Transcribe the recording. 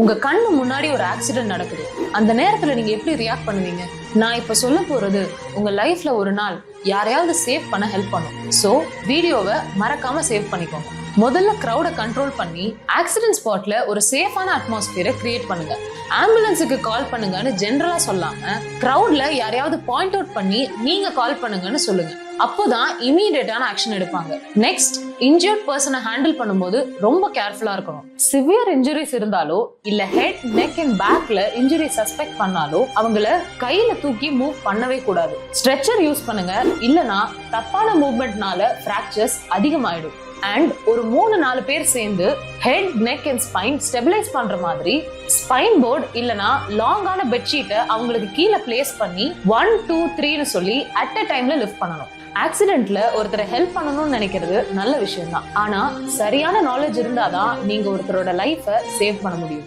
உங்க கண்ணு முன்னாடி ஒரு ஆக்சிடென்ட் நடக்குது. அந்த நேரத்துல நீங்க எப்படி ரியாக்ட் பண்ணுவீங்க? நான் இப்ப சொல்ல போறது உங்க லைஃப்ல ஒரு நாள் யாரையாவது சேவ் பண்ண ஹெல்ப் பண்ணும். சோ வீடியோவை மறக்காம சேவ் பண்ணிக்கோங்க. முதல்ல கிரௌட கண்ட்ரோல் பண்ணி ஆக்சிடென்ட் ஸ்பாட்ல ஒரு சேஃபான அட்மாஸ்பியரை கிரியேட் பண்ணுங்க. ஆம்புலன்ஸுக்கு கால் பண்ணுங்கன்னு ஜெனரலா சொல்லாம கிரௌட்ல யாரையாவது பாயிண்ட் அவுட் பண்ணி நீங்க கால் பண்ணுங்கன்னு சொல்லுங்க. அப்போதான் இமீடியட்டான ஆக்ஷன் எடுப்பாங்க. நெக்ஸ்ட், இன்ஜர்ட் பர்சனை ஹேண்டில் பண்ணும்போது ரொம்ப கேர்ஃபுல்லா இருக்கணும். சிவியர் இன்ஜுரிஸ் இருந்தாலோ இல்ல ஹெட், நெக் அண்ட் பேக்ல இன்ஜுரி சஸ்பெக்ட் பண்ணாலோ அவங்கள கையில தூக்கி மூவ் பண்ணவே கூடாது. ஸ்ட்ரெச்சர் யூஸ் பண்ணுங்க, இல்லனா தப்பான மூவ்மெண்ட்னால பிராக்சர்ஸ் அதிகமாயிடும். அண்ட் ஒரு 3-4 பேர் சேர்ந்து head, neck and spine stabilise பண்ற மாதிரி ஸ்பைன் போர்டு இல்லனா லாங்கான பெட்ஷீட்டை அவங்களுக்கு கீழே பிளேஸ் பண்ணி 1 2 3ன்னு சொல்லி அட் அ டைம்ல லிஃப்ட் பண்ணணும். ஆக்சிடென்ட்ல ஒருத்தரை ஹெல்ப் பண்ணணும்னு நினைக்கிறது நல்ல விஷயம் தான். ஆனா சரியான நாலேஜ் இருந்தாதான் நீங்க ஒருத்தரோட லைஃபை சேவ் பண்ண முடியும்.